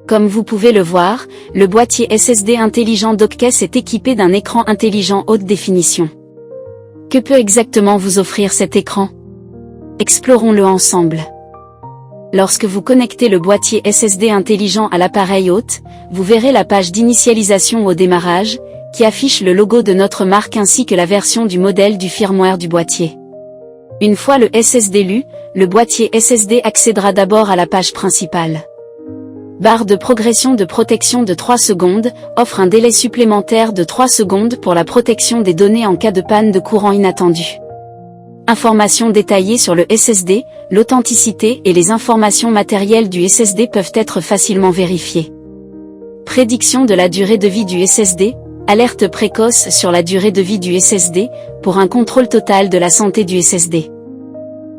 Comme vous pouvez le voir, le boîtier SSD intelligent Dockcase est équipé d'un écran intelligent haute définition. Que peut exactement vous offrir cet écran? Explorons-le ensemble. Lorsque vous connectez le boîtier SSD intelligent à l'appareil hôte, vous verrez la page d'initialisation au démarrage, qui affiche le logo de notre marque ainsi que la version du modèle du firmware du boîtier. Une fois le SSD lu, le boîtier SSD accédera d'abord à la page principale. Barre de progression de protection de 3 secondes, offre un délai supplémentaire de 3 secondes pour la protection des données en cas de panne de courant inattendue. Informations détaillées sur le SSD, l'authenticité et les informations matérielles du SSD peuvent être facilement vérifiées. Prédiction de la durée de vie du SSD, alerte précoce sur la durée de vie du SSD, pour un contrôle total de la santé du SSD.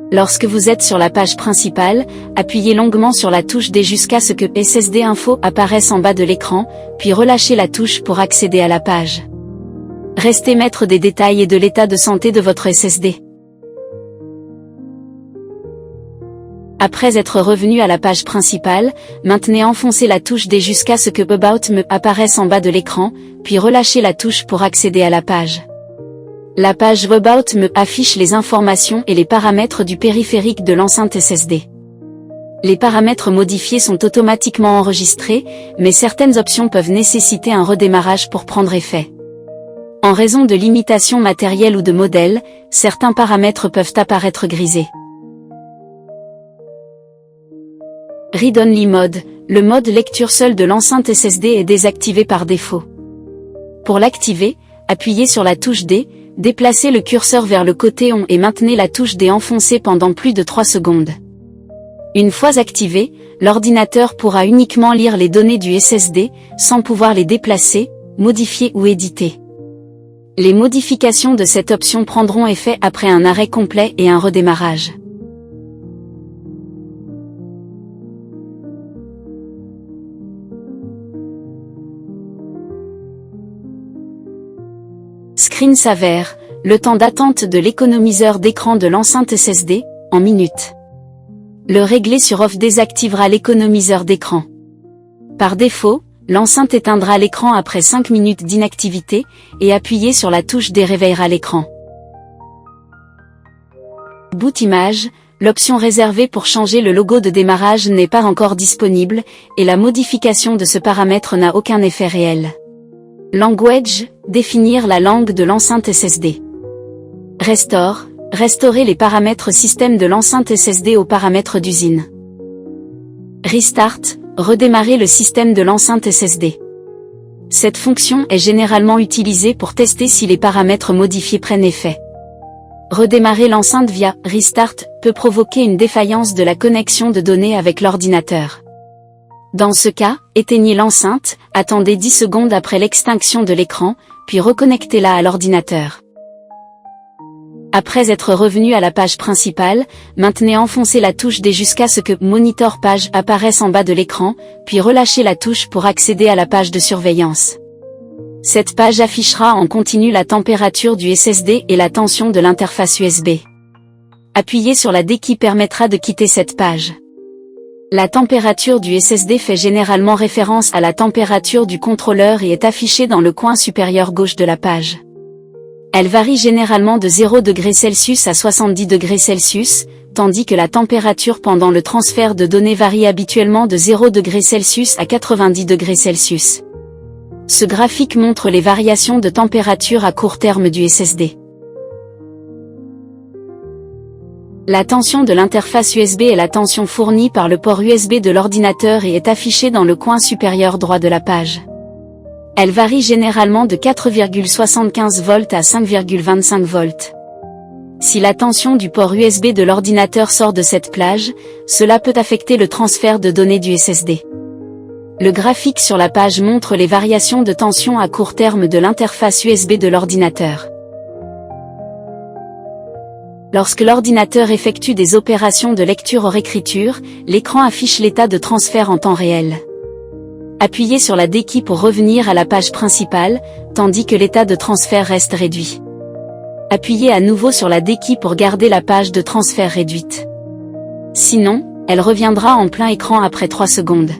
Lorsque vous êtes sur la page principale, appuyez longuement sur la touche D jusqu'à ce que SSD Info apparaisse en bas de l'écran, puis relâchez la touche pour accéder à la page. Restez maître des détails et de l'état de santé de votre SSD. Après être revenu à la page principale, maintenez enfoncé la touche D jusqu'à ce que About Me apparaisse en bas de l'écran, puis relâchez la touche pour accéder à la page. La page About Me affiche les informations et les paramètres du périphérique de l'enceinte SSD. Les paramètres modifiés sont automatiquement enregistrés, mais certaines options peuvent nécessiter un redémarrage pour prendre effet. En raison de limitations matérielles ou de modèles, certains paramètres peuvent apparaître grisés. Read Only Mode, le mode lecture seule de l'enceinte SSD est désactivé par défaut. Pour l'activer, appuyez sur la touche D, déplacez le curseur vers le côté ON et maintenez la touche D enfoncée pendant plus de 3 secondes. Une fois activé, l'ordinateur pourra uniquement lire les données du SSD, sans pouvoir les déplacer, modifier ou éditer. Les modifications de cette option prendront effet après un arrêt complet et un redémarrage. Screen s'avère, le temps d'attente de l'économiseur d'écran de l'enceinte SSD, en minutes. Le régler sur Off désactivera l'économiseur d'écran. Par défaut, l'enceinte éteindra l'écran après 5 minutes d'inactivité, et appuyez sur la touche D réveillera l'écran. Boot Image, l'option réservée pour changer le logo de démarrage n'est pas encore disponible, et la modification de ce paramètre n'a aucun effet réel. Language, définir la langue de l'enceinte SSD. Restore, restaurer les paramètres système de l'enceinte SSD aux paramètres d'usine. Restart, redémarrer le système de l'enceinte SSD. Cette fonction est généralement utilisée pour tester si les paramètres modifiés prennent effet. Redémarrer l'enceinte via Restart peut provoquer une défaillance de la connexion de données avec l'ordinateur. Dans ce cas, éteignez l'enceinte, attendez 10 secondes après l'extinction de l'écran, puis reconnectez-la à l'ordinateur. Après être revenu à la page principale, maintenez enfoncé la touche D jusqu'à ce que Monitor Page apparaisse en bas de l'écran, puis relâchez la touche pour accéder à la page de surveillance. Cette page affichera en continu la température du SSD et la tension de l'interface USB. Appuyez sur la D qui permettra de quitter cette page. La température du SSD fait généralement référence à la température du contrôleur et est affichée dans le coin supérieur gauche de la page. Elle varie généralement de 0°C à 70°C, tandis que la température pendant le transfert de données varie habituellement de 0°C à 90°C. Ce graphique montre les variations de température à court terme du SSD. La tension de l'interface USB est la tension fournie par le port USB de l'ordinateur et est affichée dans le coin supérieur droit de la page. Elle varie généralement de 4,75 volts à 5,25 volts. Si la tension du port USB de l'ordinateur sort de cette plage, cela peut affecter le transfert de données du SSD. Le graphique sur la page montre les variations de tension à court terme de l'interface USB de l'ordinateur. Lorsque l'ordinateur effectue des opérations de lecture-écriture, l'écran affiche l'état de transfert en temps réel. Appuyez sur la D key pour revenir à la page principale, tandis que l'état de transfert reste réduit. Appuyez à nouveau sur la D key pour garder la page de transfert réduite. Sinon, elle reviendra en plein écran après 3 secondes.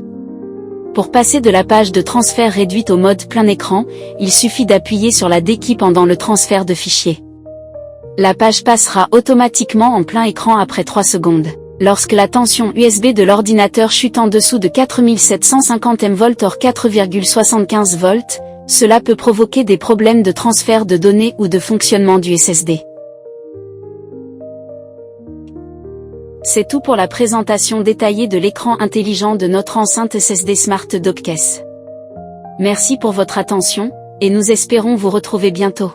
Pour passer de la page de transfert réduite au mode plein écran, il suffit d'appuyer sur la D key pendant le transfert de fichier. La page passera automatiquement en plein écran après 3 secondes. Lorsque la tension USB de l'ordinateur chute en dessous de 4750 mV hors 4,75 V, cela peut provoquer des problèmes de transfert de données ou de fonctionnement du SSD. C'est tout pour la présentation détaillée de l'écran intelligent de notre enceinte SSD Smart Dockcase. Merci pour votre attention, et nous espérons vous retrouver bientôt.